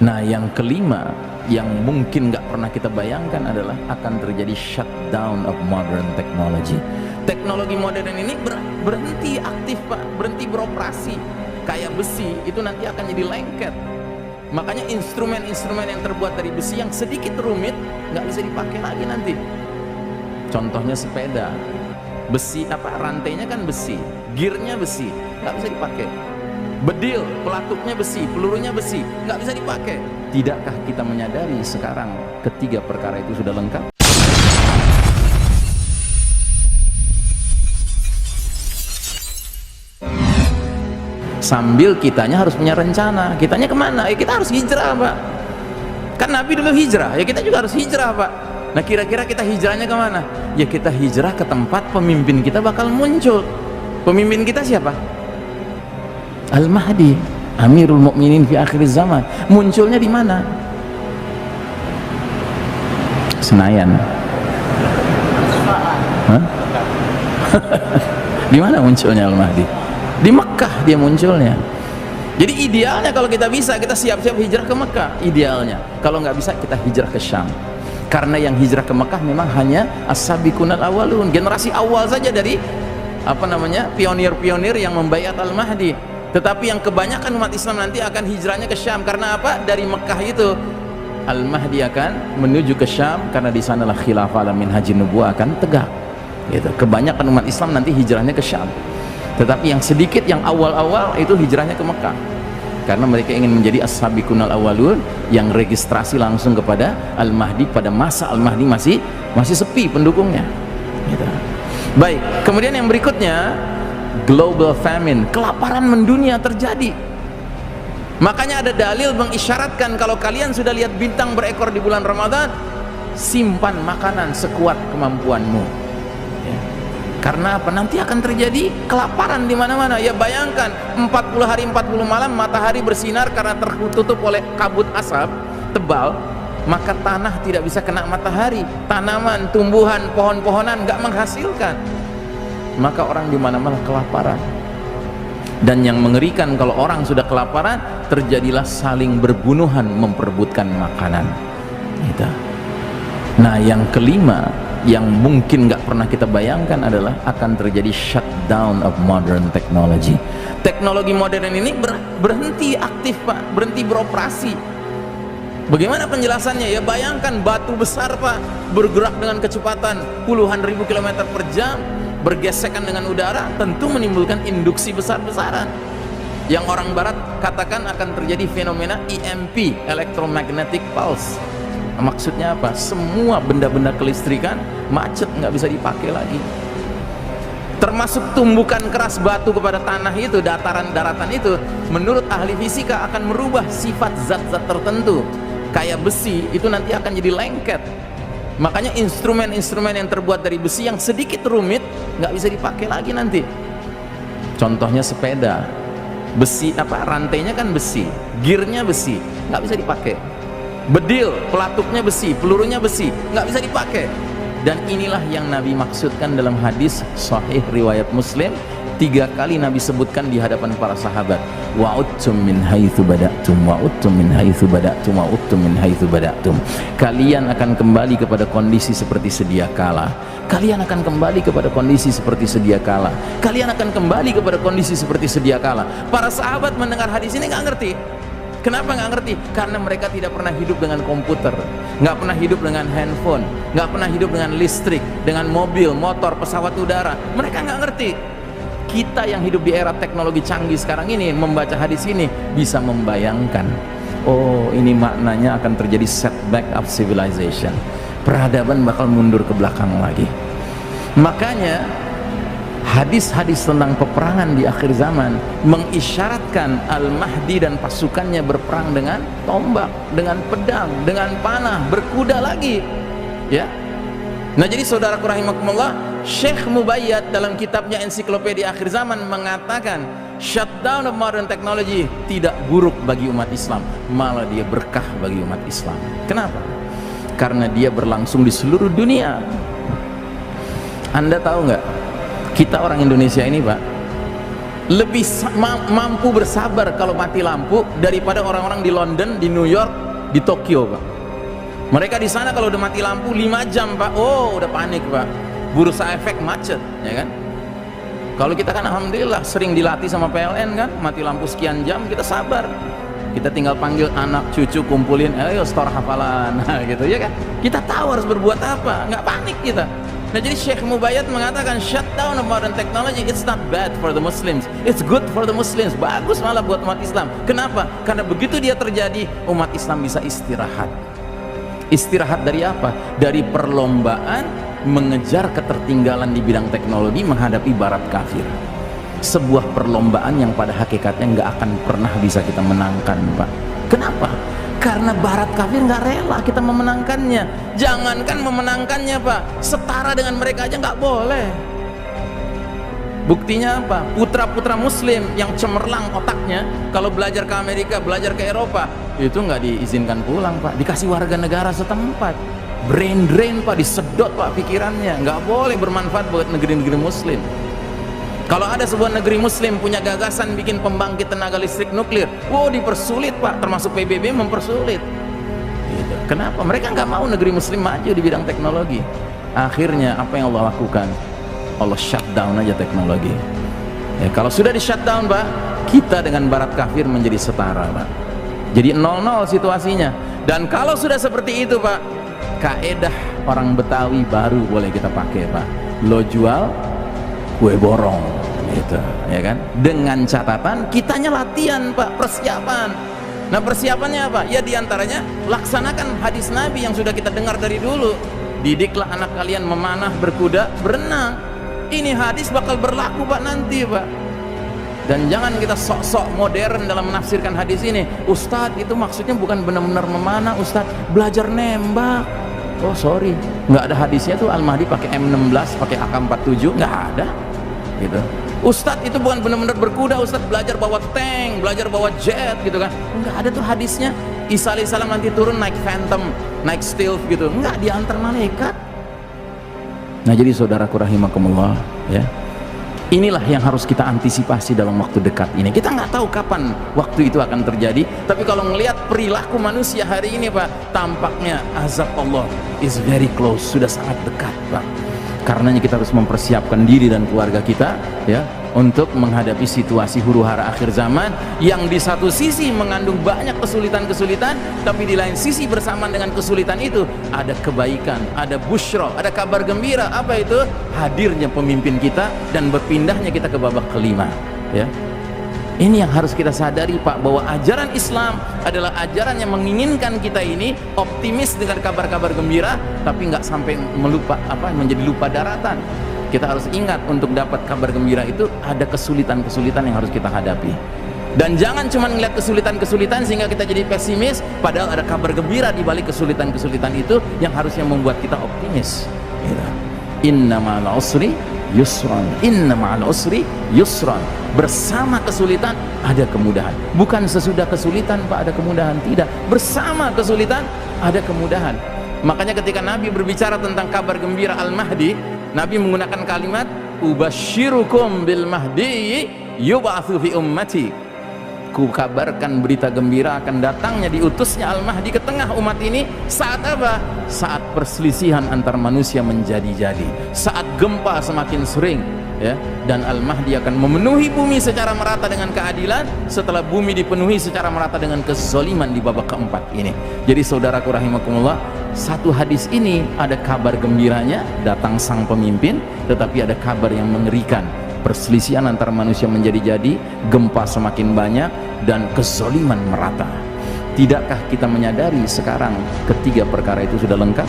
Nah, yang kelima yang mungkin nggak pernah kita bayangkan adalah akan terjadi shutdown of modern technology. Teknologi modern ini berhenti aktif, Pak, berhenti beroperasi. Kayak besi itu nanti akan jadi lengket. Makanya instrumen-instrumen yang terbuat dari besi yang sedikit rumit nggak bisa dipakai lagi nanti. Contohnya sepeda, besi rantainya kan besi, gearnya besi, nggak bisa dipakai. Bedil, pelatuknya besi, pelurunya besi, nggak bisa dipakai. Tidakkah kita menyadari sekarang ketiga perkara itu sudah lengkap? Sambil kitanya harus punya rencana. Kitanya kemana? Ya kita harus hijrah, Pak. Kan Nabi dulu hijrah, ya kita juga harus hijrah, Pak. Nah, kira-kira kita hijrahnya kemana? Ya kita hijrah ke tempat pemimpin kita bakal muncul. Pemimpin kita siapa? Al-Mahdi, Amirul Mukminin fi akhir zaman. Munculnya di mana? Senayan. Hah? Di mana munculnya Al-Mahdi? Di Mekah dia munculnya. Jadi idealnya kalau kita bisa, kita siap-siap hijrah ke Mekah. Idealnya. Kalau nggak bisa, kita hijrah ke Syam. Karena yang hijrah ke Mekah memang hanya as-sabiqunal awwalun, generasi awal saja dari pionir-pionir yang membayat Al-Mahdi. Tetapi yang kebanyakan umat Islam nanti akan hijrahnya ke Syam. Karena apa? Dari Mekah itu Al-Mahdi akan menuju ke Syam, karena di sanalah khilafah ala minhajin nubuwah akan tegak. Gitu. Kebanyakan umat Islam nanti hijrahnya ke Syam. Tetapi yang sedikit, yang awal-awal itu hijrahnya ke Mekah. Karena mereka ingin menjadi as-sabiqunal awwalun yang registrasi langsung kepada Al-Mahdi pada masa Al-Mahdi masih sepi pendukungnya. Gitu. Baik, kemudian yang berikutnya, global famine, kelaparan mendunia terjadi. Makanya ada dalil mengisyaratkan kalau kalian sudah lihat bintang berekor di bulan Ramadan, simpan makanan sekuat kemampuanmu. Ya. Karena apa? Nanti akan terjadi kelaparan di mana-mana. Ya bayangkan 40 hari 40 malam matahari bersinar karena tertutup oleh kabut asap tebal, maka tanah tidak bisa kena matahari, tanaman, tumbuhan, pohon-pohonan nggak menghasilkan. Maka orang di mana-mana kelaparan. Dan yang mengerikan, kalau orang sudah kelaparan, terjadilah saling berbunuhan memperebutkan makanan. Gitu. Nah, yang kelima yang mungkin nggak pernah kita bayangkan adalah akan terjadi shutdown of modern technology. Teknologi modern ini berhenti aktif, Pak, berhenti beroperasi. Bagaimana penjelasannya? Ya bayangkan batu besar, Pak, bergerak dengan kecepatan puluhan ribu kilometer per jam, bergesekan dengan udara, tentu menimbulkan induksi besar-besaran yang orang barat katakan akan terjadi fenomena EMP, electromagnetic pulse. Maksudnya apa? Semua benda-benda kelistrikan macet, nggak bisa dipakai lagi, termasuk tumbukan keras batu kepada tanah itu, daratan itu, menurut ahli fisika akan merubah sifat zat-zat tertentu. Kayak besi itu nanti akan jadi lengket. Makanya instrumen-instrumen yang terbuat dari besi yang sedikit rumit nggak bisa dipakai lagi nanti. Contohnya sepeda, besi rantainya kan besi, gearnya besi, nggak bisa dipakai. Bedil, pelatuknya besi, pelurunya besi, nggak bisa dipakai. Dan inilah yang Nabi maksudkan dalam hadis sahih riwayat Muslim. 3 kali Nabi sebutkan di hadapan para sahabat, wa'udtum min haitsu bada'tum, wa'udtum min haitsu bada'tum, wa'udtum min haitsu bada'tum. Kalian akan kembali kepada kondisi seperti sedia kala. Kalian akan kembali kepada kondisi seperti sedia kala. Kalian akan kembali kepada kondisi seperti sedia kala. Para sahabat mendengar hadis ini nggak ngerti. Kenapa nggak ngerti? Karena mereka tidak pernah hidup dengan komputer, nggak pernah hidup dengan handphone, nggak pernah hidup dengan listrik, dengan mobil, motor, pesawat udara. Mereka nggak ngerti. Kita yang hidup di era teknologi canggih sekarang ini membaca hadis ini bisa membayangkan, oh ini maknanya akan terjadi setback of civilization. Peradaban bakal mundur ke belakang lagi. Makanya hadis-hadis tentang peperangan di akhir zaman mengisyaratkan Al-Mahdi dan pasukannya berperang dengan tombak, dengan pedang, dengan panah, berkuda lagi. Ya. Nah, jadi saudaraku rahimakumullah, Syekh Mubayyad dalam kitabnya Ensiklopedia Akhir Zaman mengatakan shutdown of modern technology tidak buruk bagi umat Islam, malah dia berkah bagi umat Islam. Kenapa? Karena dia berlangsung di seluruh dunia. Anda tahu nggak? Kita orang Indonesia ini, Pak, lebih mampu bersabar kalau mati lampu daripada orang-orang di London, di New York, di Tokyo, Pak. Mereka di sana kalau udah mati lampu 5 jam, Pak, oh udah panik, Pak. Bursa efek macet, ya kan? Kalau kita kan alhamdulillah sering dilatih sama PLN kan, mati lampu sekian jam kita sabar. Kita tinggal panggil anak cucu, kumpulin, ayo store hafalan, nah, gitu ya kan? Kita tahu harus berbuat apa, nggak panik kita. Nah, jadi Syekh Mubayyad mengatakan shutdown of modern technology, it's not bad for the Muslims, it's good for the Muslims. Bagus malah buat umat Islam. Kenapa? Karena begitu dia terjadi, umat Islam bisa istirahat. Istirahat dari apa? Dari perlombaan mengejar ketertinggalan di bidang teknologi menghadapi barat kafir. Sebuah perlombaan yang pada hakikatnya nggak akan pernah bisa kita menangkan, Pak. Kenapa? Karena barat kafir nggak rela kita memenangkannya. Jangankan memenangkannya, Pak, setara dengan mereka aja nggak boleh. Buktinya apa? Putra-putra muslim yang cemerlang otaknya, kalau belajar ke Amerika, belajar ke Eropa, itu nggak diizinkan pulang, Pak. Dikasih warga negara setempat. Brain drain, Pak, disedot, Pak, pikirannya. Nggak boleh bermanfaat buat negeri-negeri muslim. Kalau ada sebuah negeri muslim punya gagasan bikin pembangkit tenaga listrik nuklir, wow, dipersulit, Pak, termasuk PBB mempersulit gitu. Kenapa? Mereka nggak mau negeri muslim maju di bidang teknologi. Akhirnya apa yang Allah lakukan? Allah shutdown aja teknologi ya. Kalau sudah di shutdown, Pak, kita dengan barat kafir menjadi setara, Pak. Jadi 0-0 situasinya. Dan kalau sudah seperti itu, Pak, kaedah orang Betawi baru boleh kita pakai, Pak. Lo jual, kue borong gitu, ya kan? Dengan catatan kitanya latihan, Pak, persiapan. Nah, persiapannya apa? Ya diantaranya laksanakan hadis Nabi yang sudah kita dengar dari dulu. Didiklah anak kalian memanah, berkuda, berenang. Ini hadis bakal berlaku, Pak, nanti, Pak. Dan jangan kita sok-sok modern dalam menafsirkan hadis ini. Ustadz, itu maksudnya bukan benar-benar memanah, Ustadz, belajar nembak. Oh sorry, nggak ada hadisnya tuh Al-Mahdi pakai M16, pakai AK-47, nggak ada gitu. Ustadz, itu bukan benar-benar berkuda, Ustadz, belajar bawa tank, belajar bawa jet gitu kan, nggak ada tuh hadisnya. Isa alaihissalam nanti turun naik Phantom, naik Stealth gitu, nggak, diantar malaikat. Nah, jadi saudaraku rahimakumullah, ya, inilah yang harus kita antisipasi dalam waktu dekat ini. Kita nggak tahu kapan waktu itu akan terjadi, tapi kalau melihat perilaku manusia hari ini, Pak, tampaknya azab Allah is very close, sudah sangat dekat, Pak. Karenanya kita harus mempersiapkan diri dan keluarga kita, ya, untuk menghadapi situasi huru-hara akhir zaman yang di satu sisi mengandung banyak kesulitan-kesulitan, tapi di lain sisi bersamaan dengan kesulitan itu ada kebaikan, ada busyra, ada kabar gembira. Apa itu? Hadirnya pemimpin kita dan berpindahnya kita ke babak kelima, ya. Ini yang harus kita sadari, Pak, bahwa ajaran Islam adalah ajaran yang menginginkan kita ini optimis dengan kabar-kabar gembira, tapi nggak sampai melupa menjadi lupa daratan. Kita harus ingat untuk dapat kabar gembira itu ada kesulitan-kesulitan yang harus kita hadapi. Dan jangan cuma ngeliat kesulitan-kesulitan sehingga kita jadi pesimis, padahal ada kabar gembira di balik kesulitan-kesulitan itu yang harusnya membuat kita optimis. Inna ma'al usri yusran, inna ma'al usri yusran. Bersama kesulitan ada kemudahan. Bukan sesudah kesulitan, Pak, ada kemudahan. Tidak, bersama kesulitan ada kemudahan. Makanya ketika Nabi berbicara tentang kabar gembira Al-Mahdi, Nabi menggunakan kalimat ubasyirukum bil mahdi yub'atsu fi ummati. Ku kabarkan berita gembira akan datangnya diutusnya Al-Mahdi ke tengah umat ini. Saat apa? Saat perselisihan antar manusia menjadi-jadi, saat gempa semakin sering, ya, dan Al-Mahdi akan memenuhi bumi secara merata dengan keadilan setelah bumi dipenuhi secara merata dengan kezaliman di babak keempat ini. Jadi saudaraku rahimakumullah, satu hadis ini ada kabar gembiranya, datang sang pemimpin, tetapi ada kabar yang mengerikan. Perselisihan antar manusia menjadi-jadi, gempa semakin banyak, dan kezaliman merata. Tidakkah kita menyadari sekarang ketiga perkara itu sudah lengkap?